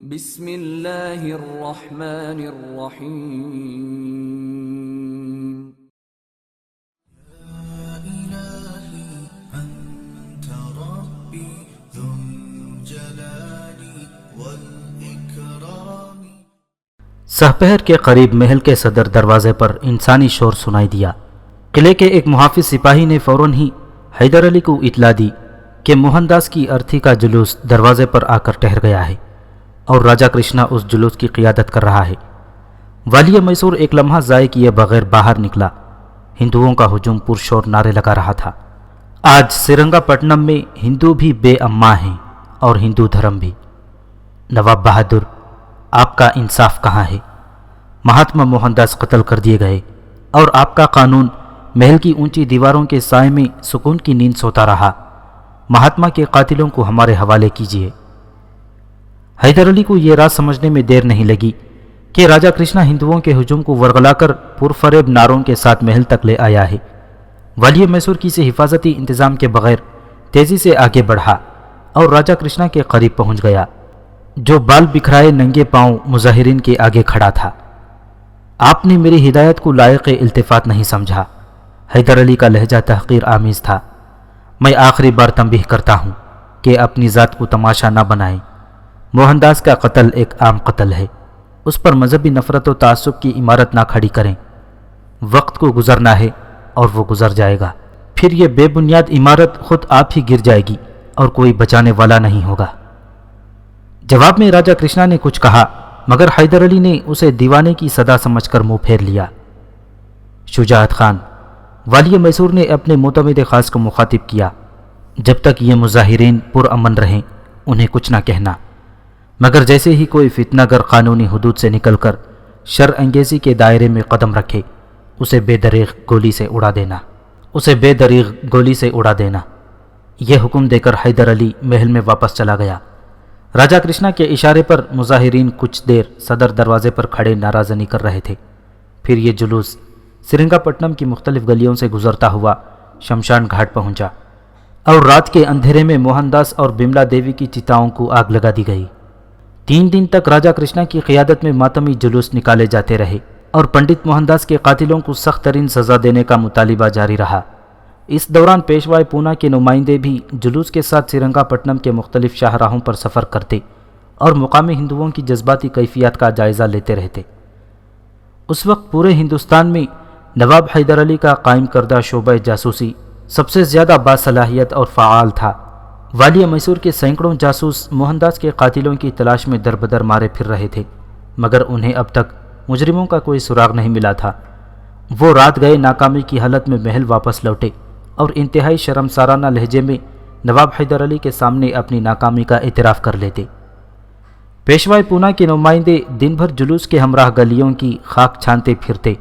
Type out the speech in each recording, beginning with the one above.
بسم اللہ الرحمن الرحیم سہپہر کے قریب محل کے صدر دروازے پر انسانی شور سنائی دیا۔ قلعے کے ایک محافظ سپاہی نے فوراً ہی حیدر علی کو اطلاع دی کہ موہن داس کی ارتھی کا جلوس دروازے پر آ کر ٹھہر گیا ہے اور راجا کرشنا اس جلوس کی قیادت کر رہا ہے۔ والی میسور ایک لمحہ ضائع کیے بغیر باہر نکلا۔ ہندوؤں کا ہجوم پرشور نعرے لگا رہا تھا۔ آج سرنگا پٹنم میں ہندو بھی بے امان ہیں اور ہندو دھرم بھی۔ نواب بہادر، آپ کا انصاف کہاں ہے؟ مہاتما موہن داس قتل کر دیے گئے اور آپ کا قانون محل کی اونچی دیواروں کے سائے میں سکون کی نیند سوتا رہا۔ مہاتما کے قاتلوں کو ہمارے حوالے کیجیے۔ حیدر علی کو یہ راز سمجھنے میں دیر نہیں لگی کہ راجا کرشنا ہندوؤں کے ہجوم کو ورغلا کر پرفریب نعروں کے ساتھ محل تک لے آیا ہے۔ والی میسور کی سے حفاظتی انتظام کے بغیر تیزی سے آگے بڑھا اور راجا کرشنا کے قریب پہنچ گیا، جو بال بکھرائے ننگے پاؤں مظاہرین کے آگے کھڑا تھا۔ آپ نے میری ہدایت کو لائق التفات نہیں سمجھا۔ حیدر علی کا لہجہ تحقیر آمیز تھا۔ میں آخری بار تنبیہ کرتا ہوں کہ اپنی ذات کو تماشا نہ بنائیں۔ موہن داس کا قتل ایک عام قتل ہے، اس پر مذہبی نفرت و تعصب کی عمارت نہ کھڑی کریں۔ وقت کو گزرنا ہے اور وہ گزر جائے گا، پھر یہ بے بنیاد عمارت خود آپ ہی گر جائے گی اور کوئی بچانے والا نہیں ہوگا۔ جواب میں راجا کرشنا نے کچھ کہا، مگر حیدر علی نے اسے دیوانے کی صدا سمجھ کر منہ پھیر لیا۔ شجاعت خان، والی میسور نے اپنے معتمد خاص کو مخاطب کیا، جب تک یہ مظاہرین پرامن رہیں انہیں کچھ نہ کہنا، مگر جیسے ہی کوئی فتنہ گر قانونی حدود سے نکل کر شر انگیزی کے دائرے میں قدم رکھے اسے بے دریغ گولی سے اڑا دینا۔ یہ حکم دے کر حیدر علی محل میں واپس چلا گیا۔ راجا کرشنا کے اشارے پر مظاہرین کچھ دیر صدر دروازے پر کھڑے نعرہ زنی کر رہے تھے۔ پھر یہ جلوس سرنگا پٹنم کی مختلف گلیوں سے گزرتا ہوا شمشان گھاٹ پہنچا اور رات کے اندھیرے میں موہن داس اور بملا دیوی کی چتاؤں کو آگ لگا دی گئی۔ 3 دن تک راجا کرشنا کی قیادت میں ماتمی جلوس نکالے جاتے رہے اور پنڈت موہن داس کے قاتلوں کو سخت ترین سزا دینے کا مطالبہ جاری رہا۔ اس دوران پیشوائے پونا کے نمائندے بھی جلوس کے ساتھ سرنگا پٹنم کے مختلف شاہراہوں پر سفر کرتے اور مقامی ہندوؤں کی جذباتی کیفیات کا جائزہ لیتے رہتے۔ اس وقت پورے ہندوستان میں نواب حیدر علی کا قائم کردہ شعبہ جاسوسی سب سے زیادہ باصلاحیت اور فعال تھا۔ والی میسور کے سینکڑوں جاسوس موہن داس کے قاتلوں کی تلاش میں دربدر مارے پھر رہے تھے، مگر انہیں اب تک مجرموں کا کوئی سراغ نہیں ملا تھا۔ وہ رات گئے ناکامی کی حالت میں محل واپس لوٹے اور انتہائی شرمسارانہ لہجے میں نواب حیدر علی کے سامنے اپنی ناکامی کا اعتراف کر لیتے۔ پیشوائے پونا کے نمائندے دن بھر جلوس کے ہمراہ گلیوں کی خاک چھانتے پھرتے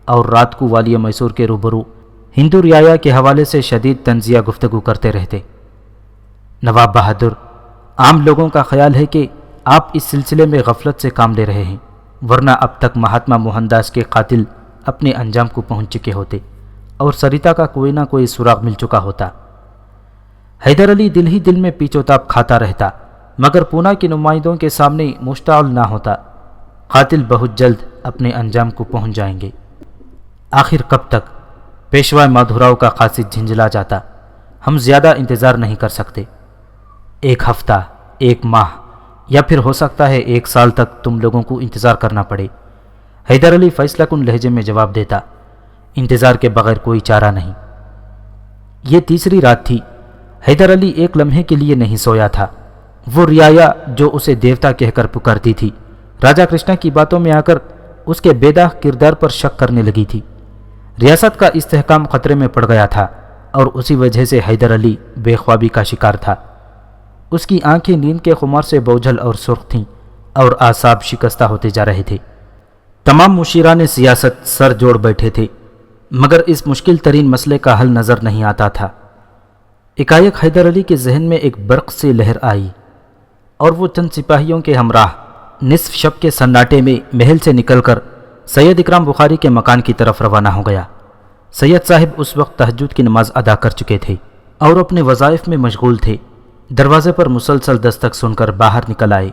اور رات کو والی میسور کے روبرو ہندو رعایا کے حوالے سے شدید طنزیہ گفتگو کرتے رہتے۔ نواب بہادر، عام لوگوں کا خیال ہے کہ آپ اس سلسلے میں غفلت سے کام لے رہے ہیں، ورنہ اب تک مہاتما موہن داس کے قاتل اپنے انجام کو پہنچ چکے ہوتے اور سریتا کا کوئی نہ کوئی سراغ مل چکا ہوتا۔ حیدر علی دل ہی دل میں پیچ و تاب کھاتا رہتا، مگر پونا کے نمائندوں کے سامنے مشتعل نہ ہوتا۔ قاتل بہت جلد اپنے انجام کو پہنچ جائیں گے۔ آخر کب تک؟ پیشوا مادھوراؤ کا قاصد جھنجھلا جاتا۔ ہم زیادہ انتظار نہیں کر سکتے۔ 1 ہفتہ، 1 ماہ یا پھر ہو سکتا ہے 1 سال تک تم لوگوں کو انتظار کرنا پڑے۔ حیدر علی فیصلہ کن لہجے میں جواب دیتا، انتظار کے بغیر کوئی چارہ نہیں۔ یہ تیسری رات تھی۔ حیدر علی ایک لمحے کے لیے نہیں سویا تھا۔ وہ رعایا جو اسے دیوتا کہہ کر پکارتی تھی، راجا کرشنا کی باتوں میں آ کر اس کے بے داغ کردار پر شک کرنے لگی تھی۔ ریاست کا استحکام خطرے میں پڑ گیا تھا اور اسی وجہ سے حیدر علی بے خوابی کا شکار تھا۔ اس کی آنکھیں نیند کے خمار سے بوجھل اور سرخ تھیں اور اعصاب شکستہ ہوتے جا رہے تھے۔ تمام مشیران سیاست سر جوڑ بیٹھے تھے، مگر اس مشکل ترین مسئلے کا حل نظر نہیں آتا تھا۔ ایک حیدر علی کے ذہن میں ایک برق سی لہر آئی اور وہ چند سپاہیوں کے ہمراہ نصف شب کے سناٹے میں محل سے نکل کر سید اکرام بخاری کے مکان کی طرف روانہ ہو گیا۔ سید صاحب اس وقت تہجد کی نماز ادا کر چکے تھے اور اپنے وظائف میں مشغول تھے۔ دروازے پر مسلسل دستک سن کر باہر نکل آئے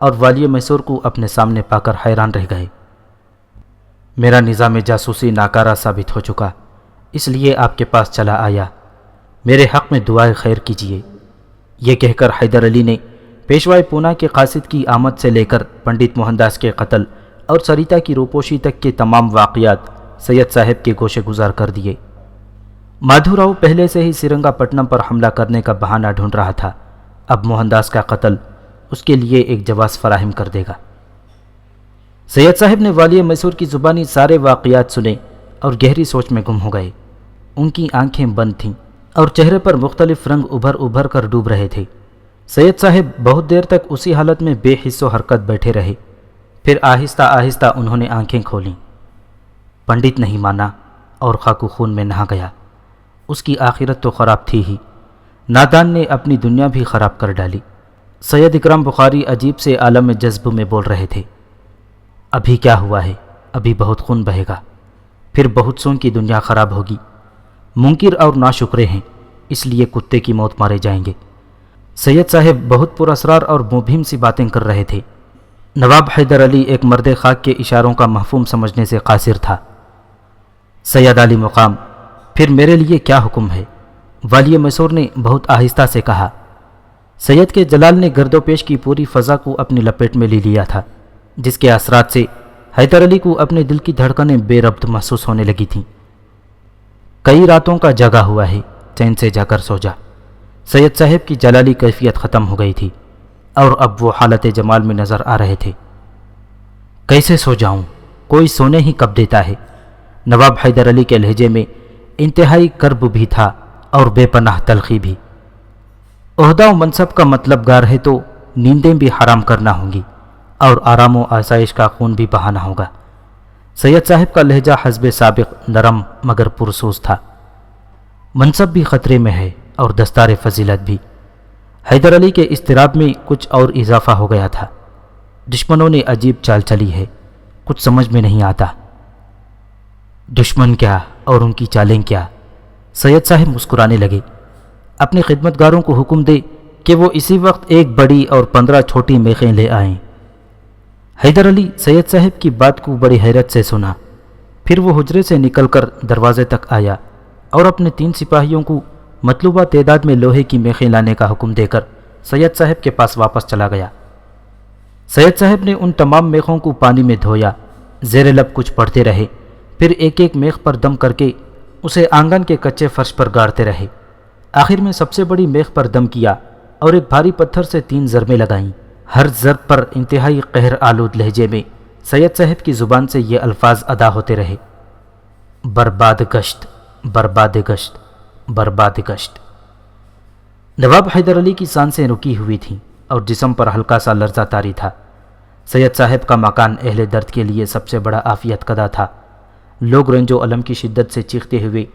اور والی میسور کو اپنے سامنے پا کر حیران رہ گئے۔ میرا نظام جاسوسی ناکارہ ثابت ہو چکا، اس لیے آپ کے پاس چلا آیا، میرے حق میں دعائے خیر کیجیے۔ یہ کہہ کر حیدر علی نے پیشوائے پونا کے قاصد کی آمد سے لے کر پنڈت موہن داس کے قتل اور سریتا کی روپوشی تک کے تمام واقعات سید صاحب کے گوشے گزار کر دیے۔ مادھو راؤ پہلے سے ہی سرنگا پٹنم پر حملہ کرنے کا بہانہ ڈھونڈ رہا تھا، اب موہن داس کا قتل اس کے لیے ایک جواز فراہم کر دے گا۔ سید صاحب نے والی میسور کی زبانی سارے واقعات سنے اور گہری سوچ میں گم ہو گئے۔ ان کی آنکھیں بند تھیں اور چہرے پر مختلف رنگ ابھر کر ڈوب رہے تھے۔ سید صاحب بہت دیر تک اسی حالت میں بے حس و حرکت بیٹھے رہے، پھر آہستہ آہستہ انہوں نے آنکھیں کھولیں۔ پنڈت نہیں مانا اور خاک و خون میں نہا گیا۔ اس کی آخرت تو خراب تھی ہی، نادان نے اپنی دنیا بھی خراب کر ڈالی۔ سید اکرم بخاری عجیب سے عالم جذب میں بول رہے تھے۔ ابھی کیا ہوا ہے؟ ابھی بہت خون بہے گا، پھر بہت سون کی دنیا خراب ہوگی۔ منکر اور ناشکرے ہیں، اس لیے کتے کی موت مارے جائیں گے۔ سید صاحب بہت پراسرار اور مبہم سی باتیں کر رہے تھے۔ نواب حیدر علی ایک مرد خاک کے اشاروں کا مفہوم سمجھنے سے قاصر تھا۔ سید علی مقام، پھر میرے لیے کیا حکم ہے؟ والی میسور نے بہت آہستہ سے کہا۔ سید کے جلال نے گرد و پیش کی پوری فضا کو اپنی لپیٹ میں لے لیا تھا، جس کے اثرات سے حیدر علی کو اپنے دل کی دھڑکنیں بے ربط محسوس ہونے لگی تھیں۔ کئی راتوں کا جگا ہوا ہے، چین سے جا کر سو جا۔ سید صاحب کی جلالی کیفیت ختم ہو گئی تھی اور اب وہ حالت جمال میں نظر آ رہے تھے۔ کیسے سو جاؤں؟ کوئی سونے ہی کب دیتا ہے؟ نواب حیدر علی کے لہجے میں انتہائی کرب بھی تھا اور بے پناہ تلخی بھی۔ عہدہ و منصب کا مطلب گار ہے تو نیندیں بھی حرام کرنا ہوں گی اور آرام و آسائش کا خون بھی بہانا ہوگا۔ سید صاحب کا لہجہ حسب سابق نرم مگر پرسوز تھا۔ منصب بھی خطرے میں ہے اور دستار فضیلت بھی۔ حیدر علی کے اضطراب میں کچھ اور اضافہ ہو گیا تھا۔ دشمنوں نے عجیب چال چلی ہے، کچھ سمجھ میں نہیں آتا۔ دشمن کیا اور ان کی چالیں کیا؟ سید صاحب مسکرانے لگے۔ اپنے خدمتگاروں کو حکم دے کہ وہ اسی وقت ایک بڑی اور 15 چھوٹی میخیں لے آئیں۔ حیدر علی سید صاحب کی بات کو بڑی حیرت سے سنا، پھر وہ حجرے سے نکل کر دروازے تک آیا اور اپنے 3 سپاہیوں کو مطلوبہ تعداد میں لوہے کی میخیں لانے کا حکم دے کر سید صاحب کے پاس واپس چلا گیا۔ سید صاحب نے ان تمام میخوں کو پانی میں دھویا، زیر لب کچھ پڑھتے رہے، پھر ایک ایک میخ پر دم کر کے اسے آنگن کے کچے فرش پر گاڑتے رہے۔ آخر میں سب سے بڑی میخ پر دم کیا اور ایک بھاری پتھر سے 3 ضربیں لگائیں۔ ہر ضرب پر انتہائی قہر آلود لہجے میں سید صاحب کی زبان سے یہ الفاظ ادا ہوتے رہے: برباد گشت، برباد گشت، برباد گشت۔ نواب حیدر علی کی سانسیں رکی ہوئی تھیں اور جسم پر ہلکا سا لرزہ طاری تھا۔ سید صاحب کا مکان اہل درد کے لیے سب سے بڑا عافیت کدہ تھا۔ لوگ رنج و الم کی شدت سے چیختے ہوئے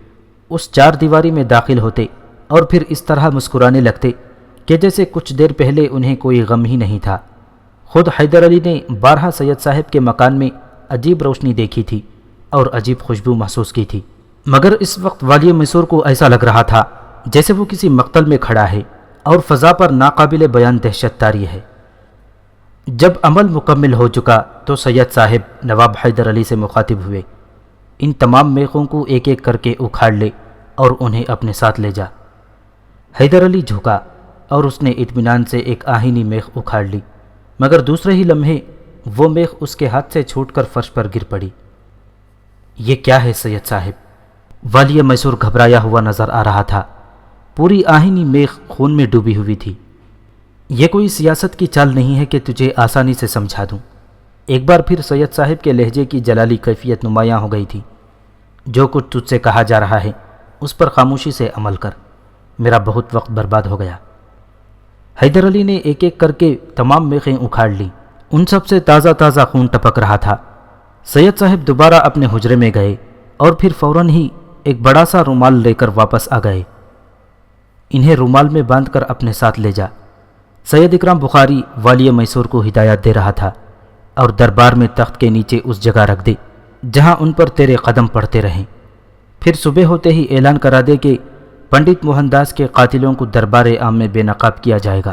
اس 4 دیواری میں داخل ہوتے اور پھر اس طرح مسکرانے لگتے کہ جیسے کچھ دیر پہلے انہیں کوئی غم ہی نہیں تھا۔ خود حیدر علی نے بارہا سید صاحب کے مکان میں عجیب روشنی دیکھی تھی اور عجیب خوشبو محسوس کی تھی، مگر اس وقت والی میسور کو ایسا لگ رہا تھا جیسے وہ کسی مقتل میں کھڑا ہے اور فضا پر ناقابل بیان دہشت طاری ہے۔ جب عمل مکمل ہو چکا تو سید صاحب نواب حیدر علی سے مخاطب ہوئے: ان تمام میخوں کو ایک ایک کر کے اکھاڑ لے اور انہیں اپنے ساتھ لے جا۔ حیدر علی جھکا اور اس نے اطمینان سے ایک آہینی میخ اکھاڑ لی، مگر دوسرے ہی لمحے وہ میخ اس کے ہاتھ سے چھوٹ کر فرش پر گر پڑی۔ یہ کیا ہے سید صاحب؟ والی میسور گھبرایا ہوا نظر آ رہا تھا۔ پوری آہینی میخ خون میں ڈوبی ہوئی تھی۔ یہ کوئی سیاست کی چال نہیں ہے کہ تجھے آسانی سے سمجھا دوں۔ ایک بار پھر سید صاحب کے لہجے کی جلالی کیفیت نمایاں ہو گئی تھی۔ جو کچھ تجھ سے کہا جا رہا ہے اس پر خاموشی سے عمل کر، میرا بہت وقت برباد ہو گیا۔ حیدر علی نے ایک ایک کر کے تمام میخیں اکھاڑ لیں، ان سب سے تازہ تازہ خون ٹپک رہا تھا۔ سید صاحب دوبارہ اپنے حجرے میں گئے اور پھر فوراً ہی ایک بڑا سا رومال لے کر واپس آ گئے۔ انہیں رومال میں باندھ کر اپنے ساتھ لے جا، سید اکرم بخاری والی میسور کو ہدایت دے رہا تھا، اور دربار میں تخت کے نیچے اس جگہ رکھ دے جہاں ان پر تیرے قدم پڑتے رہیں۔ پھر صبح ہوتے ہی اعلان کرا دے کہ پنڈت موہن داس کے قاتلوں کو دربار عام میں بے نقاب کیا جائے گا۔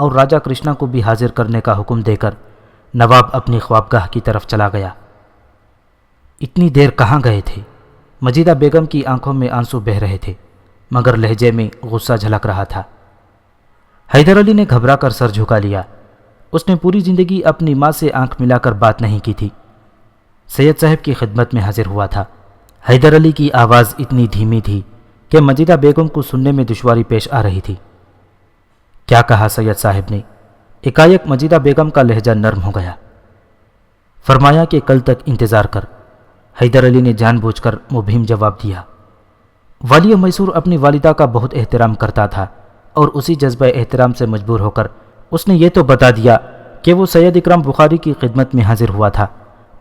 اور راجہ کرشنا کو بھی حاضر کرنے کا حکم دے کر نواب اپنی خوابگاہ کی طرف چلا گیا۔ اتنی دیر کہاں گئے تھے؟ مجیدہ بیگم کی آنکھوں میں آنسو بہہ رہے تھے، مگر لہجے میں غصہ جھلک رہا تھا۔ حیدر علی نے گھبرا کر سر جھکا لیا۔ اس نے پوری زندگی اپنی ماں سے آنکھ ملا کر بات نہیں کی تھی۔ سید صاحب کی خدمت میں حاضر ہوا تھا۔ حیدر علی کی آواز اتنی دھیمی تھی کہ مجیدہ بیگم کو سننے میں دشواری پیش آ رہی تھی۔ کیا کہا سید صاحب نے؟ ایکایک مجیدہ بیگم کا لہجہ نرم ہو گیا۔ فرمایا کہ کل تک انتظار کر۔ حیدر علی نے جان بوجھ کر مبہم جواب دیا۔ والی میسور اپنی والدہ کا بہت احترام کرتا تھا اور اسی جذبہ احترام سے مجبور ہو کر اس نے یہ تو بتا دیا کہ وہ سید اکرم بخاری کی خدمت میں حاضر ہوا تھا،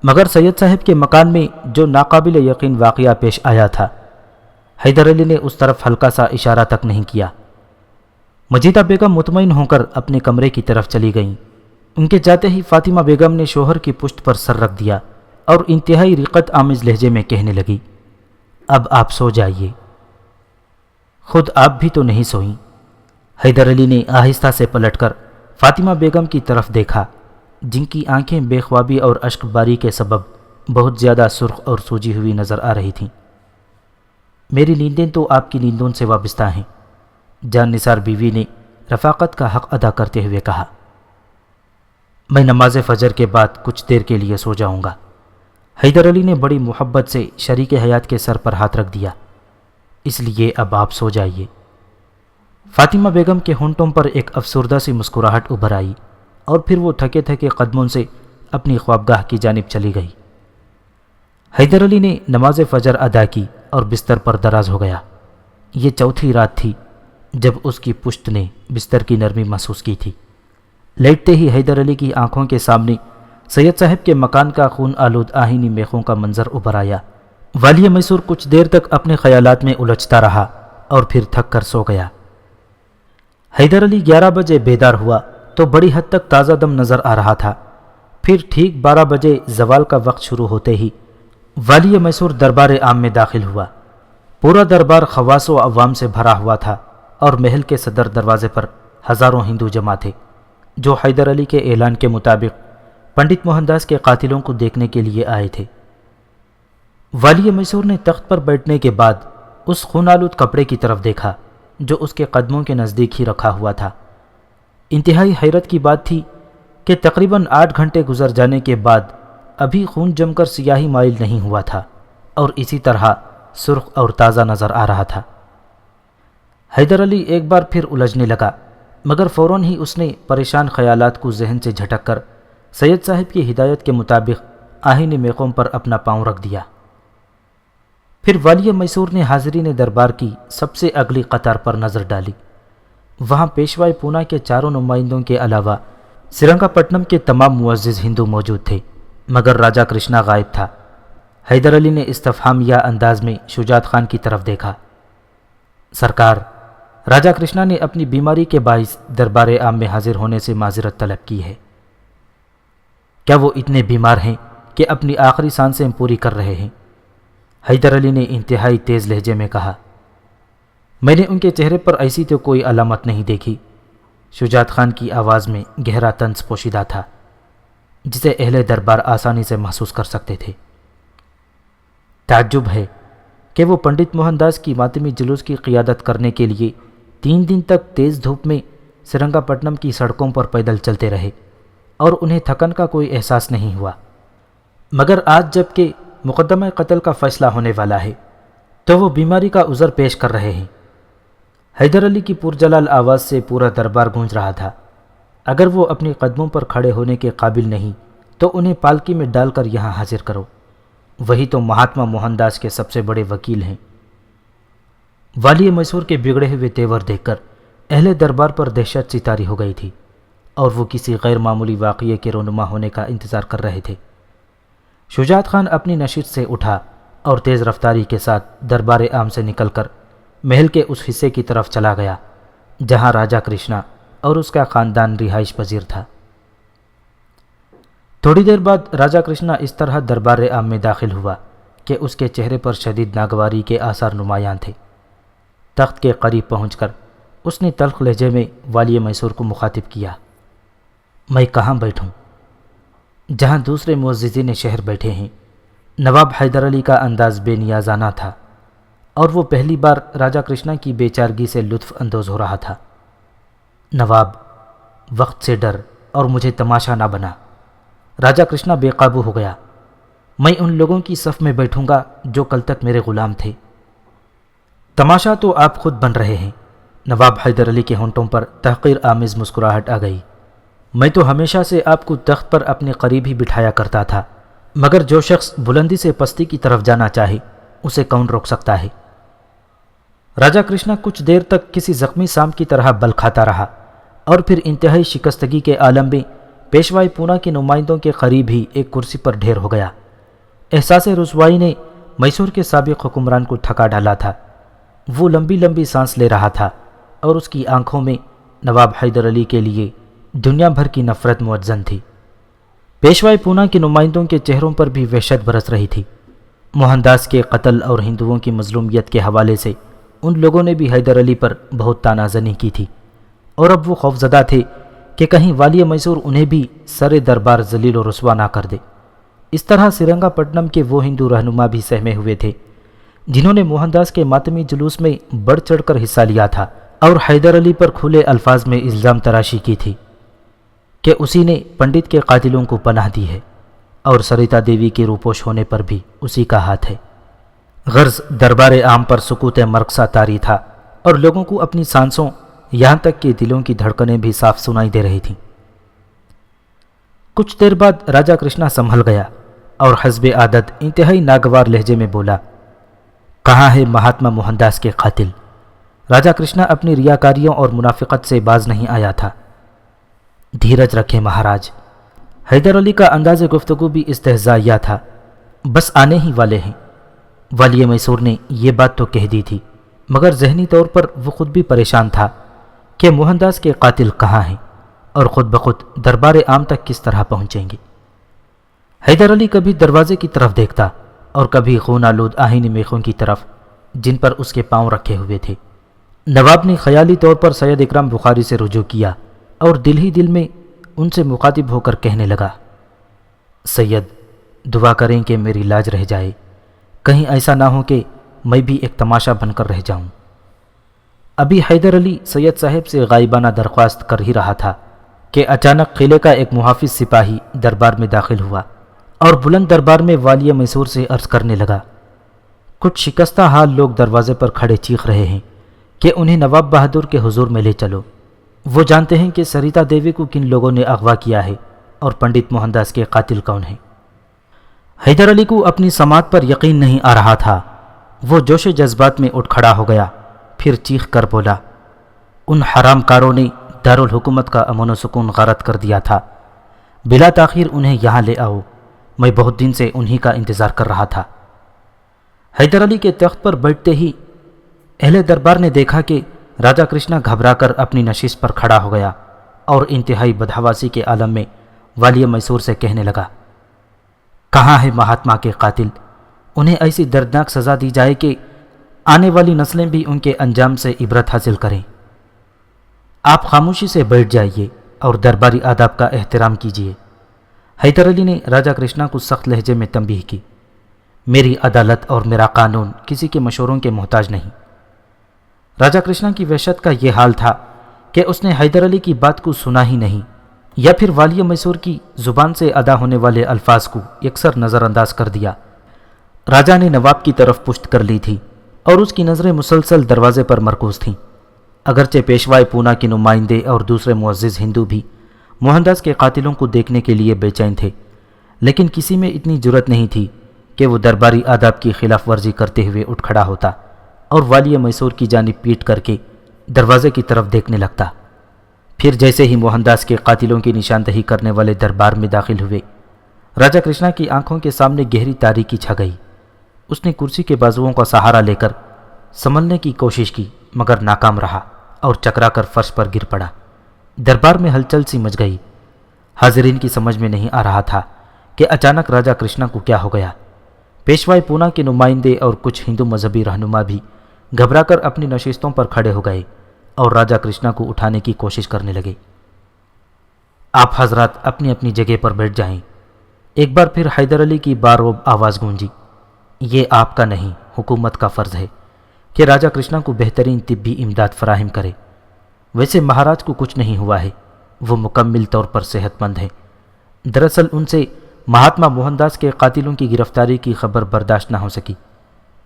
مگر سید صاحب کے مکان میں جو ناقابل یقین واقعہ پیش آیا تھا، حیدر علی نے اس طرف ہلکا سا اشارہ تک نہیں کیا۔ مجیدہ بیگم مطمئن ہو کر اپنے کمرے کی طرف چلی گئیں۔ ان کے جاتے ہی فاطمہ بیگم نے شوہر کی پشت پر سر رکھ دیا اور انتہائی رقت آمیز لہجے میں کہنے لگی، اب آپ سو جائیے۔ خود آپ بھی تو نہیں سوئیں۔ حیدر علی نے آہستہ سے پلٹ کر فاطمہ بیگم کی طرف دیکھا، جن کی آنکھیں بے خوابی اور اشک باری کے سبب بہت زیادہ سرخ اور سوجی ہوئی نظر آ رہی تھیں۔ میری نیندیں تو آپ کی نیندوں سے وابستہ ہیں، جان نثار بیوی نے رفاقت کا حق ادا کرتے ہوئے کہا۔ میں نماز فجر کے بعد کچھ دیر کے لیے سو جاؤں گا۔ حیدر علی نے بڑی محبت سے شریک حیات کے سر پر ہاتھ رکھ دیا۔ اس لیے اب آپ سو جائیے۔ فاطمہ بیگم کے ہونٹوں پر ایک افسردہ سی مسکراہٹ ابھر آئی اور پھر وہ تھکے تھکے قدموں سے اپنی خوابگاہ کی جانب چلی گئی۔ حیدر علی نے نماز فجر ادا کی اور بستر پر دراز ہو گیا۔ یہ چوتھی رات تھی جب اس کی پشت نے بستر کی نرمی محسوس کی تھی۔ لیٹتے ہی حیدر علی کی آنکھوں کے سامنے سید صاحب کے مکان کا خون آلود آہینی میخوں کا منظر ابھر آیا۔ والی میسور کچھ دیر تک اپنے خیالات میں الجھتا رہا اور پھر تھک کر سو گیا۔ حیدر علی 11 بجے بیدار ہوا تو بڑی حد تک تازہ دم نظر آ رہا تھا۔ پھر ٹھیک 12 بجے زوال کا وقت شروع ہوتے ہی والی میسور دربار عام میں داخل ہوا۔ پورا دربار خواص و عوام سے بھرا ہوا تھا اور محل کے صدر دروازے پر ہزاروں ہندو جمع تھے، جو حیدر علی کے اعلان کے مطابق پنڈت موہن داس کے قاتلوں کو دیکھنے کے لیے آئے تھے۔ والی میسور نے تخت پر بیٹھنے کے بعد اس خون آلود کپڑے کی طرف دیکھا جو اس کے قدموں کے نزدیک ہی رکھا ہوا تھا۔ انتہائی حیرت کی بات تھی کہ تقریباً 8 گھنٹے گزر جانے کے بعد ابھی خون جم کر سیاہی مائل نہیں ہوا تھا اور اسی طرح سرخ اور تازہ نظر آ رہا تھا۔ حیدر علی ایک بار پھر الجھنے لگا، مگر فوراً ہی اس نے پریشان خیالات کو ذہن سے جھٹک کر سید صاحب کی ہدایت کے مطابق آہینی میخوں پر اپنا پاؤں رکھ دیا۔ پھر والی میسور نے حاضرین دربار کی سب سے اگلی قطار پر نظر ڈالی۔ وہاں پیشوائے پونا کے چاروں نمائندوں کے علاوہ سرنگا پٹنم کے تمام معزز ہندو موجود تھے، مگر راجہ کرشنا غائب تھا۔ حیدر علی نے استفہامیہ انداز میں شجاعت خان کی طرف دیکھا۔ سرکار، راجہ کرشنا نے اپنی بیماری کے باعث دربار عام میں حاضر ہونے سے معذرت طلب کی ہے۔ کیا وہ اتنے بیمار ہیں کہ اپنی آخری سانسیں پوری کر رہے ہیں؟ حیدر علی نے انتہائی تیز لہجے میں کہا۔ میں نے ان کے چہرے پر ایسی تو کوئی علامت نہیں دیکھی۔ شجاعت خان کی آواز میں گہرا طنز پوشیدہ تھا، جسے اہل دربار آسانی سے محسوس کر سکتے تھے۔ تعجب ہے کہ وہ پنڈت موہن داس کی ماتمی جلوس کی قیادت کرنے کے لیے 3 دن تک تیز دھوپ میں سرنگا پٹنم کی سڑکوں پر پیدل چلتے رہے اور انہیں تھکن کا کوئی احساس نہیں ہوا، مگر آج جب کہ مقدمہ قتل کا فیصلہ ہونے والا ہے تو وہ بیماری کا عذر پیش کر رہے ہیں۔ حیدر علی کی پرجلال آواز سے پورا دربار گونج رہا تھا۔ اگر وہ اپنی قدموں پر کھڑے ہونے کے قابل نہیں تو انہیں پالکی میں ڈال کر یہاں حاضر کرو، وہی تو مہاتما موہن داس کے سب سے بڑے وکیل ہیں۔ والی میسور کے بگڑے ہوئے تیور دیکھ کر اہل دربار پر دہشت سی طاری ہو گئی تھی اور وہ کسی غیر معمولی واقعے کے رونما ہونے کا انتظار کر رہے تھے۔ شجاعت خان اپنی نشست سے اٹھا اور تیز رفتاری کے ساتھ دربار عام سے نکل کر محل کے اس حصے کی طرف چلا گیا جہاں راجہ کرشنا اور اس کا خاندان رہائش پذیر تھا۔ تھوڑی دیر بعد راجہ کرشنا اس طرح دربار عام میں داخل ہوا کہ اس کے چہرے پر شدید ناگواری کے آثار نمایاں تھے۔ تخت کے قریب پہنچ کر اس نے تلخ لہجے میں والی میسور کو مخاطب کیا۔ میں کہاں بیٹھوں؟ جہاں دوسرے معززین شہر بیٹھے ہیں۔ نواب حیدر علی کا انداز بے نیازانہ تھا اور وہ پہلی بار راجا کرشنا کی بے چارگی سے لطف اندوز ہو رہا تھا۔ نواب، وقت سے ڈر اور مجھے تماشا نہ بنا۔ راجا کرشنا بے قابو ہو گیا۔ میں ان لوگوں کی صف میں بیٹھوں گا جو کل تک میرے غلام تھے۔ تماشا تو آپ خود بن رہے ہیں۔ نواب حیدر علی کے ہونٹوں پر تحقیر آمیز مسکراہٹ آ گئی۔ میں تو ہمیشہ سے آپ کو تخت پر اپنے قریب ہی بٹھایا کرتا تھا، مگر جو شخص بلندی سے پستی کی طرف جانا چاہے اسے کون روک سکتا ہے؟ راجا کرشنا کچھ دیر تک کسی زخمی سام کی طرح بل کھاتا رہا اور پھر انتہائی شکستگی کے عالم میں پیشوائی پونا کے نمائندوں کے قریب ہی ایک کرسی پر ڈھیر ہو گیا۔ احساس رسوائی نے میسور کے سابق حکمران کو تھکا ڈالا تھا۔ وہ لمبی لمبی سانس لے رہا تھا اور اس کی آنکھوں میں نواب حیدر علی کے لیے دنیا بھر کی نفرت موزن تھی۔ پیشوائی پونا کے نمائندوں کے چہروں پر بھی وحشت برس رہی تھی۔ موہن داس کے قتل اور ہندوؤں کی مظلومیت کے حوالے سے ان لوگوں نے بھی حیدر علی پر بہت تانا زنی کی تھی، اور اب وہ خوفزدہ تھے کہ کہیں والی میسور انہیں بھی سر دربار ذلیل و رسوا نہ کر دے۔ اس طرح سرنگا پٹنم کے وہ ہندو رہنما بھی سہمے ہوئے تھے جنہوں نے موہن داس کے ماتمی جلوس میں بڑھ چڑھ کر حصہ لیا تھا اور حیدر علی پر کھلے الفاظ میں الزام تراشی کی تھی کہ اسی نے پنڈت کے قاتلوں کو پناہ دی ہے اور سریتا دیوی کے روپوش ہونے پر بھی اسی کا ہاتھ ہے۔ غرض دربار عام پر سکوت مرقصہ طاری تھا اور لوگوں کو اپنی سانسوں یہاں تک کہ دلوں کی دھڑکنیں بھی صاف سنائی دے رہی تھیں۔ کچھ دیر بعد راجا کرشنا سنبھل گیا اور حسب عادت انتہائی ناگوار لہجے میں بولا، کہاں ہے مہاتما موہن داس کے قاتل؟ راجا کرشنا اپنی ریاکاریوں اور منافقت سے باز نہیں آیا تھا۔ دھیرج رکھے مہاراج۔ حیدر علی کا انداز گفتگو بھی استہزائیہ تھا۔ بس آنے ہی والے ہیں۔ والی میسور نے یہ بات تو کہہ دی تھی، مگر ذہنی طور پر وہ خود بھی پریشان تھا کہ موہن داس کے قاتل کہاں ہیں اور خود بخود دربار عام تک کس طرح پہنچیں گے۔ حیدر علی کبھی دروازے کی طرف دیکھتا اور کبھی خون آلود آہنی میخوں کی طرف جن پر اس کے پاؤں رکھے ہوئے تھے۔ نواب نے خیالی طور پر سید اکرم بخاری سے رجوع کیا اور دل ہی دل میں ان سے مخاطب ہو کر کہنے لگا، سید، دعا کریں کہ میری لاج رہ جائے، کہیں ایسا نہ ہو کہ میں بھی ایک تماشا بن کر رہ جاؤں۔ ابھی حیدر علی سید صاحب سے غائبانہ درخواست کر ہی رہا تھا کہ اچانک قلعے کا ایک محافظ سپاہی دربار میں داخل ہوا اور بلند دربار میں والی میسور سے عرض کرنے لگا، کچھ شکستہ حال لوگ دروازے پر کھڑے چیخ رہے ہیں کہ انہیں نواب بہادر کے حضور میں لے چلو۔ وہ جانتے ہیں کہ سریتا دیوی کو کن لوگوں نے اغوا کیا ہے اور پنڈت موہن داس کے قاتل کون ہیں۔ حیدر علی کو اپنی سماعت پر یقین نہیں آ رہا تھا۔ وہ جوش جذبات میں اٹھ کھڑا ہو گیا، پھر چیخ کر بولا، ان حرام کاروں نے دارالحکومت کا امن و سکون غارت کر دیا تھا، بلا تاخیر انہیں یہاں لے آؤ، میں بہت دن سے انہی کا انتظار کر رہا تھا۔ حیدر علی کے تخت پر بیٹھتے ہی اہل دربار نے دیکھا کہ راجا کرشنا گھبرا کر اپنی نشست پر کھڑا ہو گیا اور انتہائی بدحواسی کے عالم میں والی میسور سے کہنے لگا، کہاں ہے مہاتما کے قاتل؟ انہیں ایسی دردناک سزا دی جائے کہ آنے والی نسلیں بھی ان کے انجام سے عبرت حاصل کریں۔ آپ خاموشی سے بیٹھ جائیے اور درباری آداب کا احترام کیجیے۔ حیدر علی نے راجا کرشنا کو سخت لہجے میں تنبیہ کی، میری عدالت اور میرا قانون کسی کے مشوروں کے محتاج نہیں۔ راجا کرشنا کی وحشت کا یہ حال تھا کہ اس نے حیدر علی کی بات کو سنا ہی نہیں، یا پھر والی میسور کی زبان سے ادا ہونے والے الفاظ کو یکسر نظر انداز کر دیا۔ راجا نے نواب کی طرف پشت کر لی تھی اور اس کی نظریں مسلسل دروازے پر مرکوز تھیں۔ اگرچہ پیشوائی پونا کے نمائندے اور دوسرے معزز ہندو بھی موہن داس کے قاتلوں کو دیکھنے کے لیے بے چین تھے، لیکن کسی میں اتنی جرت نہیں تھی کہ وہ درباری آداب کی خلاف ورزی کرتے ہوئے اٹھ کھڑا ہوتا اور والی میسور کی جانب پیٹ کر کے دروازے کی طرف دیکھنے لگتا۔ پھر جیسے ہی موہن داس کے قاتلوں کی نشاندہی کرنے والے دربار میں داخل ہوئے، راجا کرشنا کی آنکھوں کے سامنے گہری تاریکی چھا گئی۔ اس نے کرسی کے بازوؤں کا سہارا لے کر سنبھلنے کی کوشش کی، مگر ناکام رہا اور چکرا کر فرش پر گر پڑا۔ دربار میں ہلچل سی مچ گئی۔ حاضرین کی سمجھ میں نہیں آ رہا تھا کہ اچانک راجا کرشنا کو کیا ہو گیا۔ پیشوائی پونا کے نمائندے اور کچھ ہندو مذہبی رہنما بھی گھبرا کر اپنی نشستوں پر کھڑے ہو گئے اور راجہ کرشنا کو اٹھانے کی کوشش کرنے لگے۔ آپ حضرات اپنی اپنی جگہ پر بیٹھ جائیں۔ ایک بار پھر حیدر علی کی باروب آواز گونجی، یہ آپ کا نہیں، حکومت کا فرض ہے کہ راجہ کرشنا کو بہترین طبی امداد فراہم کرے۔ ویسے مہاراج کو کچھ نہیں ہوا ہے، وہ مکمل طور پر صحت مند ہیں۔ دراصل ان سے مہاتما موہن داس کے قاتلوں کی گرفتاری کی خبر برداشت نہ ہو سکی۔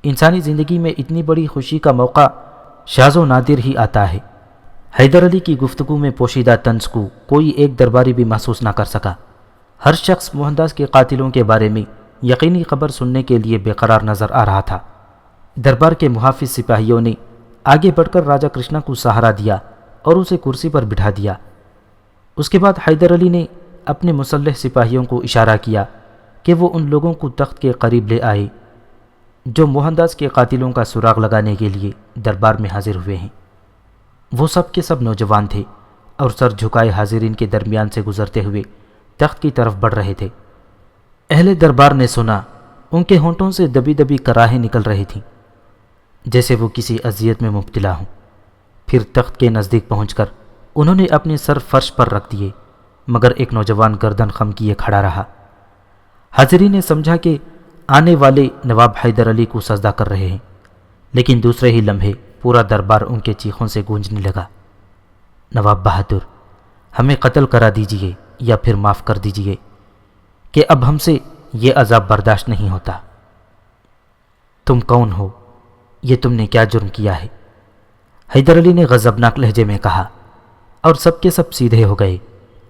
انسانی زندگی میں اتنی بڑی خوشی کا موقع شاذ و نادر ہی آتا ہے۔ حیدر علی کی گفتگو میں پوشیدہ طنز کو کوئی ایک درباری بھی محسوس نہ کر سکا۔ ہر شخص موہن داس کے قاتلوں کے بارے میں یقینی خبر سننے کے لیے بے قرار نظر آ رہا تھا۔ دربار کے محافظ سپاہیوں نے آگے بڑھ کر راجہ کرشنا کو سہارا دیا اور اسے کرسی پر بٹھا دیا۔ اس کے بعد حیدر علی نے اپنے مسلح سپاہیوں کو اشارہ کیا کہ وہ ان لوگوں کو تخت کے قریب لے آئے جو موہن داس کے قاتلوں کا سراغ لگانے کے لیے دربار میں حاضر ہوئے ہیں۔ وہ سب کے سب نوجوان تھے اور سر جھکائے حاضرین کے درمیان سے گزرتے ہوئے تخت کی طرف بڑھ رہے تھے۔ اہل دربار نے سنا، ان کے ہونٹوں سے دبی دبی کراہیں نکل رہی تھیں جیسے وہ کسی اذیت میں مبتلا ہوں۔ پھر تخت کے نزدیک پہنچ کر انہوں نے اپنے سر فرش پر رکھ دیے، مگر ایک نوجوان گردن خم کیے کھڑا رہا۔ حاضرین نے سمجھا کہ آنے والے نواب حیدر علی کو سجدہ کر رہے ہیں، لیکن دوسرے ہی لمحے پورا دربار ان کے چیخوں سے گونجنے لگا، نواب بہادر، ہمیں قتل کرا دیجئے یا پھر معاف کر دیجئے کہ اب ہم سے یہ عذاب برداشت نہیں ہوتا۔ تم کون ہو؟ یہ تم نے کیا جرم کیا ہے؟ حیدر علی نے غضبناک لہجے میں کہا، اور سب کے سب سیدھے ہو گئے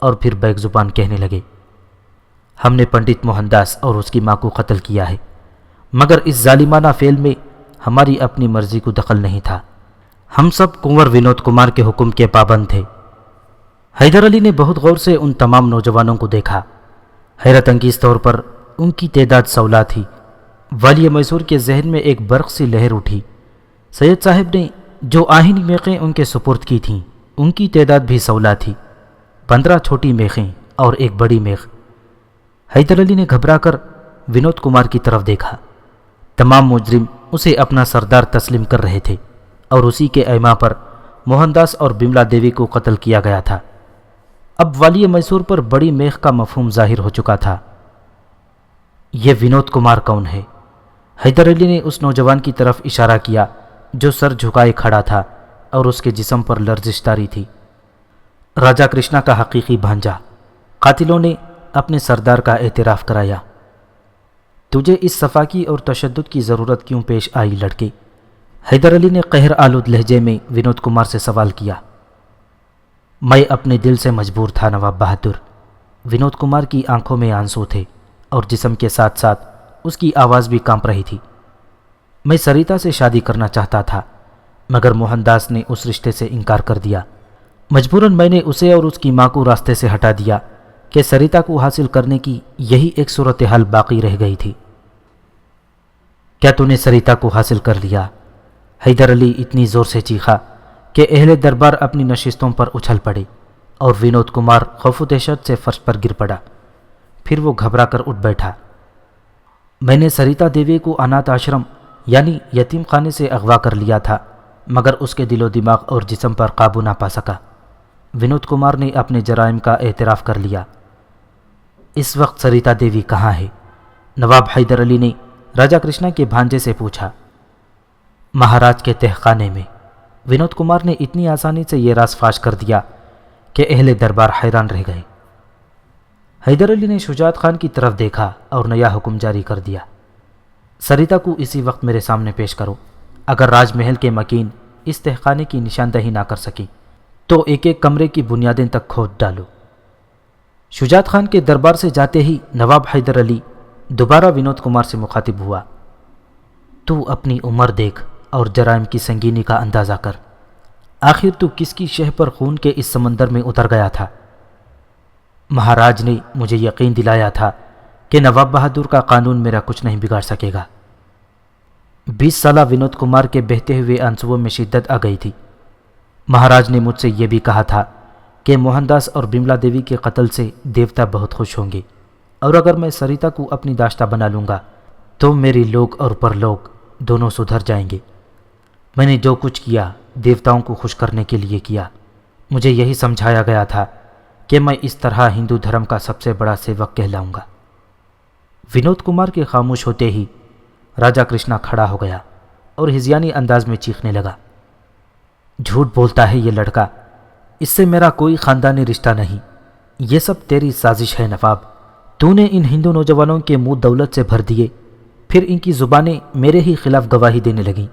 اور پھر بیک زبان کہنے لگے، ہم نے پنڈت موہن داس اور اس کی ماں کو قتل کیا ہے، مگر اس ظالمانہ فعل میں ہماری اپنی مرضی کو دخل نہیں تھا۔ ہم سب کنور ونود کمار کے حکم کے پابند تھے۔ حیدر علی نے بہت غور سے ان تمام نوجوانوں کو دیکھا۔ حیرت انگیز طور پر ان کی تعداد 16 تھی۔ والی میسور کے ذہن میں ایک برق سی لہر اٹھی۔ سید صاحب نے جو آہنی میخیں ان کے سپرد کی تھیں ان کی تعداد بھی 16 تھی، 15 چھوٹی میخیں اور ایک بڑی میخ۔ حیدر علی نے گھبرا کر ونود کمار کی طرف دیکھا۔ تمام مجرم اسے اپنا سردار تسلیم کر رہے تھے اور اسی کے ایما پر موہن داس اور بملا دیوی کو قتل کیا گیا تھا۔ اب والی میسور پر بڑی میخ کا مفہوم ظاہر ہو چکا تھا۔ یہ ونود کمار کون ہے؟ حیدر علی نے اس نوجوان کی طرف اشارہ کیا جو سر جھکائے کھڑا تھا اور اس کے جسم پر لرزش طاری تھی۔ راجہ کرشنا کا حقیقی بھانجا۔ قاتلوں نے اپنے سردار کا اعتراف کرایا۔ تجھے اس صفاقی اور تشدد کی ضرورت کیوں پیش آئی لڑکے؟ حیدر علی نے قہر آلود لہجے میں ونود کمار سے سوال کیا۔ میں اپنے دل سے مجبور تھا نواب بہادر۔ ونود کمار کی آنکھوں میں آنسو تھے اور جسم کے ساتھ ساتھ اس کی آواز بھی کانپ رہی تھی۔ میں سریتا سے شادی کرنا چاہتا تھا، مگر موہن داس نے اس رشتے سے انکار کر دیا۔ مجبوراً میں نے اسے اور اس کی ماں کو راستے سے ہٹا دیا کہ سریتا کو حاصل کرنے کی یہی ایک صورتحال باقی رہ گئی تھی۔ کیا تو نے سریتا کو حاصل کر لیا؟ حیدر علی اتنی زور سے چیخا کہ اہل دربار اپنی نشستوں پر اچھل پڑے اور ونود کمار خوف و دہشت سے فرش پر گر پڑا۔ پھر وہ گھبرا کر اٹھ بیٹھا۔ میں نے سریتا دیوی کو اناتھ آشرم یعنی یتیم خانے سے اغوا کر لیا تھا، مگر اس کے دل و دماغ اور جسم پر قابو نہ پا سکا۔ ونود کمار نے اپنے جرائم کا اعتراف کر لیا۔ اس وقت سریتا دیوی کہاں ہے؟ نواب حیدر علی نے راجہ کرشنا کے بھانجے سے پوچھا۔ مہاراج کے تہخانے میں۔ ونود کمار نے اتنی آسانی سے یہ راز فاش کر دیا کہ اہل دربار حیران رہ گئے۔ حیدر علی نے شجاعت خان کی طرف دیکھا اور نیا حکم جاری کر دیا، سریتا کو اسی وقت میرے سامنے پیش کرو۔ اگر راج محل کے مکین اس تہخانے کی نشاندہی نہ کر سکیں تو ایک ایک کمرے کی بنیادیں تک کھود ڈالو۔ شجاعت خان کے دربار سے جاتے ہی نواب حیدر علی دوبارہ ونود کمار سے مخاطب ہوا۔ تو اپنی عمر دیکھ اور جرائم کی سنگینی کا اندازہ کر۔ آخر تو کس کی شہ پر خون کے اس سمندر میں اتر گیا تھا؟ مہاراج نے مجھے یقین دلایا تھا کہ نواب بہادر کا قانون میرا کچھ نہیں بگاڑ سکے گا۔ 20 سالہ ونود کمار کے بہتے ہوئے آنسوؤں میں شدت آ گئی تھی۔ مہاراج نے مجھ سے یہ بھی کہا تھا کہ موہن داس اور بملا دیوی کے قتل سے دیوتا بہت خوش ہوں گے، اور اگر میں سریتا کو اپنی داشتہ بنا لوں گا تو میری لوک اور پرلوک دونوں سدھر جائیں گے۔ میں نے جو کچھ کیا دیوتاؤں کو خوش کرنے کے لیے کیا۔ مجھے یہی سمجھایا گیا تھا کہ میں اس طرح ہندو دھرم کا سب سے بڑا سیوک کہلاؤں گا۔ ونود کمار کے خاموش ہوتے ہی راجا کرشنا کھڑا ہو گیا اور ہذیانی انداز میں چیخنے لگا، جھوٹ بولتا ہے یہ لڑکا، اس سے میرا کوئی خاندانی رشتہ نہیں، یہ سب تیری سازش ہے نواب۔ تو نے ان ہندو نوجوانوں کے منہ دولت سے بھر دیے، پھر ان کی زبانیں میرے ہی خلاف گواہی دینے لگیں۔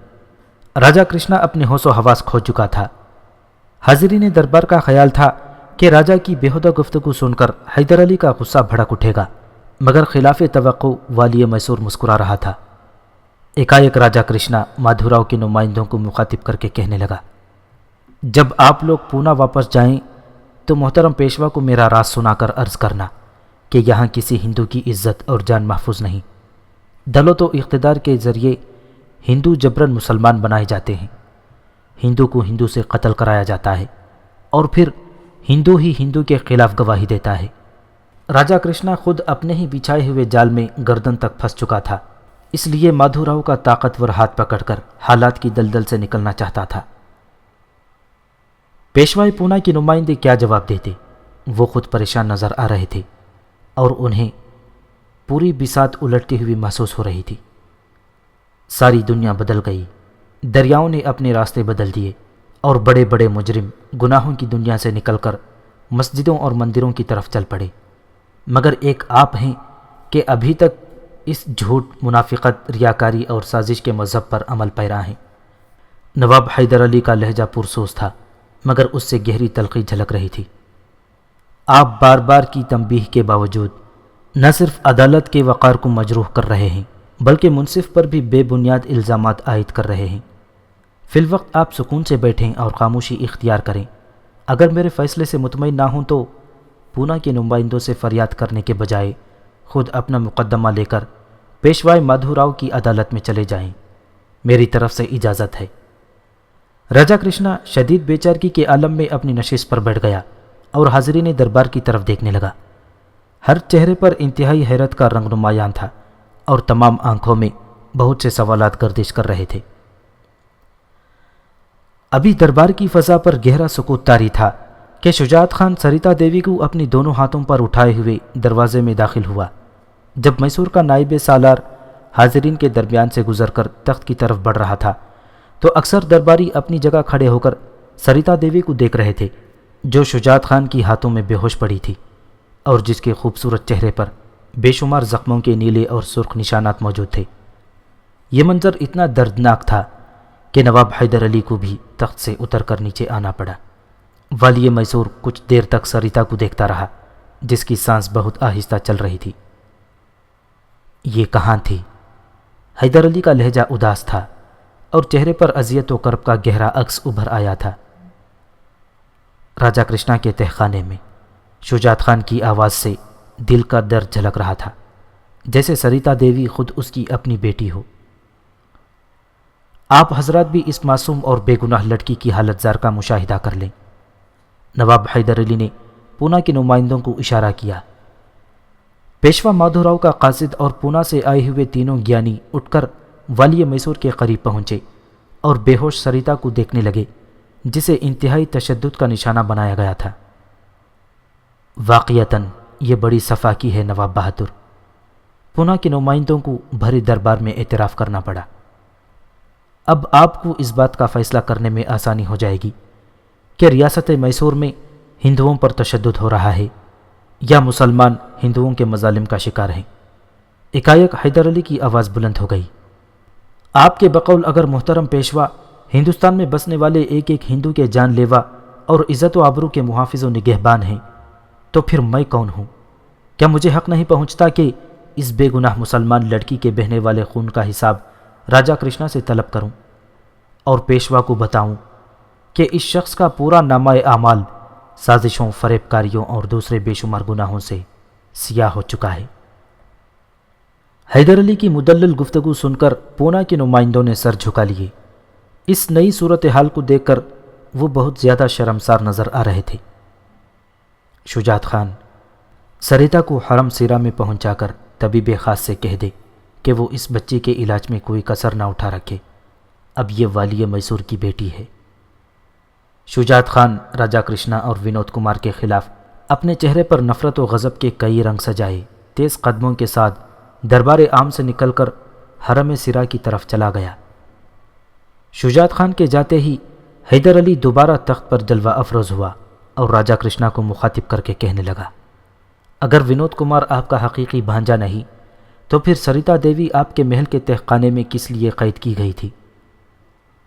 راجا کرشنا اپنے ہوش و حواس کھو چکا تھا۔ حاضرین دربار کا خیال تھا کہ راجا کی بےہودہ گفتگو سن کر حیدر علی کا غصہ بھڑک اٹھے گا، مگر خلاف توقع والی میسور مسکرا رہا تھا۔ ایک راجا کرشنا مادھوراؤ کے نمائندوں کو مخاطب کر کے کہنے لگا، جب آپ لوگ پونا واپس جائیں تو محترم پیشوا کو میرا راز سنا کر عرض کرنا کہ یہاں کسی ہندو کی عزت اور جان محفوظ نہیں۔ دولت و اقتدار کے ذریعے ہندو جبراً مسلمان بنائے جاتے ہیں، ہندو کو ہندو سے قتل کرایا جاتا ہے اور پھر ہندو ہی ہندو کے خلاف گواہی دیتا ہے۔ راجا کرشنا خود اپنے ہی بچھائے ہوئے جال میں گردن تک پھنس چکا تھا، اس لیے مادھوراؤ کا طاقتور ہاتھ پکڑ کر حالات کی دلدل سے نکلنا چاہتا تھا۔ پیشوائی پونا کے نمائندے کیا جواب دیتے؟ وہ خود پریشان نظر آ رہے تھے اور انہیں پوری بساط الٹتی ہوئی محسوس ہو رہی تھی۔ ساری دنیا بدل گئی، دریاؤں نے اپنے راستے بدل دیے اور بڑے بڑے مجرم گناہوں کی دنیا سے نکل کر مسجدوں اور مندروں کی طرف چل پڑے، مگر ایک آپ ہیں کہ ابھی تک اس جھوٹ، منافقت، ریاکاری اور سازش کے مذہب پر عمل پیرا ہیں۔ نواب حیدر علی کا لہجہ پرسوز تھا، مگر اس سے گہری تلخی جھلک رہی تھی۔ آپ بار بار کی تنبیہ کے باوجود نہ صرف عدالت کے وقار کو مجروح کر رہے ہیں بلکہ منصف پر بھی بے بنیاد الزامات عائد کر رہے ہیں۔ فی الوقت آپ سکون سے بیٹھیں اور خاموشی اختیار کریں۔ اگر میرے فیصلے سے مطمئن نہ ہوں تو پونا کے نمائندوں سے فریاد کرنے کے بجائے خود اپنا مقدمہ لے کر پیشوائے مادھوراؤ کی عدالت میں چلے جائیں، میری طرف سے اجازت ہے۔ راجا کرشنا شدید بے چارگی کے عالم میں اپنی نشست پر بیٹھ گیا اور حاضرین دربار کی طرف دیکھنے لگا۔ ہر چہرے پر انتہائی حیرت کا رنگ نمایاں تھا اور تمام آنکھوں میں بہت سے سوالات گردش کر رہے تھے۔ ابھی دربار کی فضا پر گہرا سکوت طاری تھا کہ شجاعت خان سریتا دیوی کو اپنی دونوں ہاتھوں پر اٹھائے ہوئے دروازے میں داخل ہوا۔ جب میسور کا نائب سالار حاضرین کے درمیان سے گزر کر تخت کی طرف بڑھ رہا تھا تو اکثر درباری اپنی جگہ کھڑے ہو کر سریتا دیوی کو دیکھ رہے تھے، جو شجاعت خان کی ہاتھوں میں بے ہوش پڑی تھی اور جس کے خوبصورت چہرے پر بے شمار زخموں کے نیلے اور سرخ نشانات موجود تھے۔ یہ منظر اتنا دردناک تھا کہ نواب حیدر علی کو بھی تخت سے اتر کر نیچے آنا پڑا۔ والی میسور کچھ دیر تک سریتا کو دیکھتا رہا، جس کی سانس بہت آہستہ چل رہی تھی۔ یہ کہاں تھی؟ حیدر علی کا لہجہ اداس تھا اور چہرے پر اذیت و کرب کا گہرا عکس ابھر آیا تھا۔ راجا کرشنا کے تہخانے میں شجاعت خان کی آواز سے دل کا درد جھلک رہا تھا، جیسے سریتا دیوی خود اس کی اپنی بیٹی ہو۔ آپ حضرات بھی اس معصوم اور بے گناہ لڑکی کی حالت زار کا مشاہدہ کر لیں۔ نواب حیدر علی نے پونا کے نمائندوں کو اشارہ کیا۔ پیشوا مادھوراؤ کا قاصد اور پونا سے آئے ہوئے تینوں گیانی اٹھ کر والی میسور کے قریب پہنچے اور بے ہوش سریتا کو دیکھنے لگے، جسے انتہائی تشدد کا نشانہ بنایا گیا تھا۔ واقعتاً یہ بڑی صفاکی ہے نواب بہادر، پونا کے نمائندوں کو بھرے دربار میں اعتراف کرنا پڑا۔ اب آپ کو اس بات کا فیصلہ کرنے میں آسانی ہو جائے گی کہ ریاست میسور میں ہندوؤں پر تشدد ہو رہا ہے یا مسلمان ہندوؤں کے مظالم کا شکار ہیں۔ ایک حیدر علی کی آواز بلند ہو گئی۔ آپ کے بقول اگر محترم پیشوا ہندوستان میں بسنے والے ایک ایک ہندو کے جان لیوا اور عزت و آبرو کے محافظ و نگہبان ہیں تو پھر میں کون ہوں؟ کیا مجھے حق نہیں پہنچتا کہ اس بے گناہ مسلمان لڑکی کے بہنے والے خون کا حساب راجا کرشنا سے طلب کروں اور پیشوا کو بتاؤں کہ اس شخص کا پورا نامہ اعمال سازشوں، فریب کاریوں اور دوسرے بے شمار گناہوں سے سیاہ ہو چکا ہے؟ حیدر علی کی مدلل گفتگو سن کر پونا کے نمائندوں نے سر جھکا لیے۔ اس نئی صورتحال کو دیکھ کر وہ بہت زیادہ شرمسار نظر آ رہے تھے۔ شجاعت خان، سریتا کو حرم سیرا میں پہنچا کر طبیب خاص سے کہہ دے کہ وہ اس بچے کے علاج میں کوئی کسر نہ اٹھا رکھے، اب یہ والی میسور کی بیٹی ہے۔ شجاعت خان راجا کرشنا اور ونود کمار کے خلاف اپنے چہرے پر نفرت و غضب کے کئی رنگ سجائے تیز قدموں کے ساتھ دربار عام سے نکل کر حرم سرا کی طرف چلا گیا۔ شجاعت خان کے جاتے ہی حیدر علی دوبارہ تخت پر جلوہ افروز ہوا اور راجا کرشنا کو مخاطب کر کے کہنے لگا، اگر ونود کمار آپ کا حقیقی بھانجا نہیں تو پھر سریتا دیوی آپ کے محل کے تہخانے میں کس لیے قید کی گئی تھی؟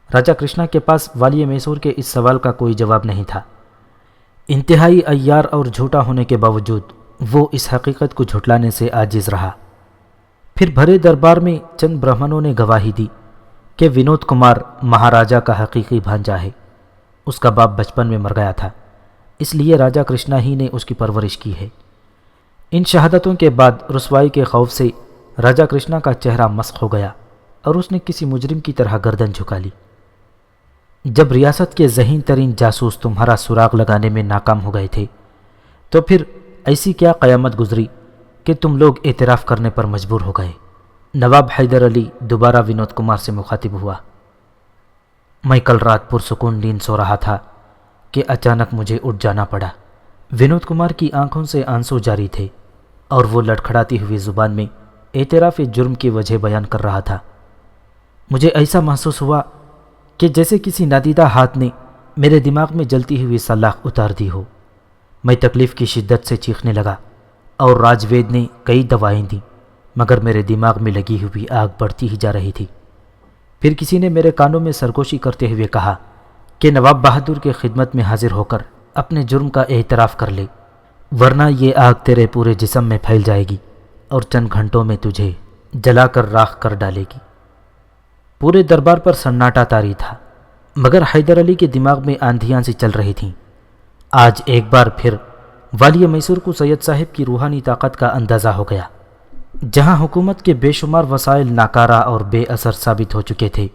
راجا کرشنا کے پاس والی میسور کے اس سوال کا کوئی جواب نہیں تھا۔ انتہائی عیار اور جھوٹا ہونے کے باوجود وہ اس حقیقت کو جھٹلانے سے عاجز رہا۔ پھر بھرے دربار میں چند برہمنوں نے گواہی دی کہ ونود کمار مہاراجا کا حقیقی بھانجا ہے۔ اس کا باپ بچپن میں مر گیا تھا، اس لیے راجا کرشنا ہی نے اس کی پرورش کی ہے۔ ان شہادتوں کے بعد رسوائی کے خوف سے راجا کرشنا کا چہرہ مسخ ہو گیا اور اس نے کسی مجرم کی طرح گردن جھکا لی۔ جب ریاست کے ذہین ترین جاسوس تمہارا سراغ لگانے میں ناکام ہو گئے تھے تو پھر ایسی کیا قیامت گزری کہ تم لوگ اعتراف کرنے پر مجبور ہو گئے؟ نواب حیدر علی دوبارہ ونود کمار سے مخاطب ہوا۔ میں کل رات پرسکون نیند سو رہا تھا کہ اچانک مجھے اٹھ جانا پڑا۔ ونود کمار کی آنکھوں سے آنسو جاری تھے اور وہ لڑکھڑاتی ہوئی زبان میں اعتراف جرم کی وجہ بیان کر رہا تھا۔ مجھے ایسا محسوس ہوا کہ جیسے کسی نادیدہ ہاتھ نے میرے دماغ میں جلتی ہوئی سلاخ اتار دی ہو۔ میں تکلیف کی شدت سے چیخنے لگا اور راج وید نے کئی دوائیں دیں، مگر میرے دماغ میں لگی ہوئی آگ بڑھتی ہی جا رہی تھی۔ پھر کسی نے میرے کانوں میں سرگوشی کرتے ہوئے کہا کہ نواب بہادر کے خدمت میں حاضر ہو کر اپنے جرم کا اعتراف کر لے، ورنہ یہ آگ تیرے پورے جسم میں پھیل جائے گی اور چند گھنٹوں میں تجھے جلا کر راکھ کر ڈالے گی۔ پورے دربار پر سناٹا طاری تھا، مگر حیدر علی کے دماغ میں آندھیاں سی چل رہی تھیں۔ آج ایک بار پھر والی میسور کو سید صاحب کی روحانی طاقت کا اندازہ ہو گیا۔ جہاں حکومت کے بے شمار وسائل ناکارہ اور بے اثر ثابت ہو چکے تھے،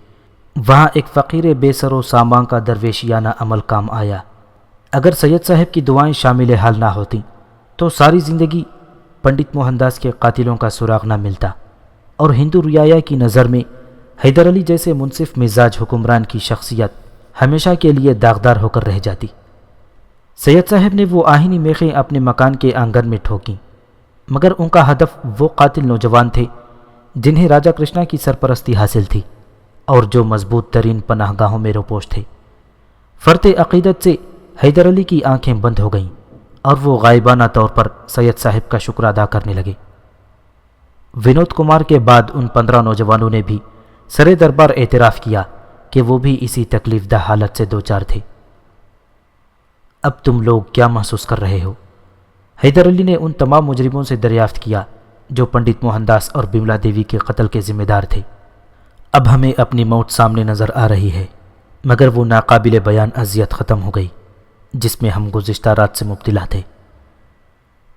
وہاں ایک فقیر بے سر و سامان کا درویشیانہ عمل کام آیا۔ اگر سید صاحب کی دعائیں شامل حال نہ ہوتیں تو ساری زندگی پنڈت موہن داس کے قاتلوں کا سراغ نہ ملتا اور ہندو ریایا کی نظر میں حیدر علی جیسے منصف مزاج حکمران کی شخصیت ہمیشہ کے لیے داغدار ہو کر رہ جاتی۔ سید صاحب نے وہ آہنی میخیں اپنے مکان کے آنگن میں ٹھوکیں، مگر ان کا ہدف وہ قاتل نوجوان تھے جنہیں راجا کرشنا کی سرپرستی حاصل تھی اور جو مضبوط ترین پناہ گاہوں میں روپوش تھے۔ فرط عقیدت سے حیدر علی کی آنکھیں بند ہو گئیں اور وہ غائبانہ طور پر سید صاحب کا شکر ادا کرنے لگے۔ ونود کمار کے بعد ان 15 نوجوانوں نے بھی سرے دربار اعتراف کیا کہ وہ بھی اسی تکلیف دہ حالت سے دوچار تھے۔ اب تم لوگ کیا محسوس کر رہے ہو؟ حیدر علی نے ان تمام مجرموں سے دریافت کیا جو پنڈت موہن داس اور بملا دیوی کے قتل کے ذمہ دار تھے۔ اب ہمیں اپنی موت سامنے نظر آ رہی ہے، مگر وہ ناقابل بیان اذیت ختم ہو گئی جس میں ہم گزشتہ رات سے مبتلا تھے۔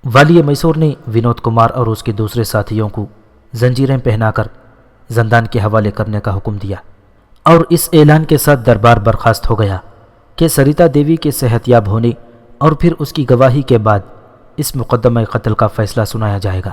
والی میسور نے ونود کمار اور اس کے دوسرے ساتھیوں کو زنجیریں پہنا کر زندان کے حوالے کرنے کا حکم دیا اور اس اعلان کے ساتھ دربار برخاست ہو گیا کہ سریتا دیوی کے صحت یاب ہونے اور پھر اس کی گواہی کے بعد اس مقدمہ قتل کا فیصلہ سنایا جائے گا۔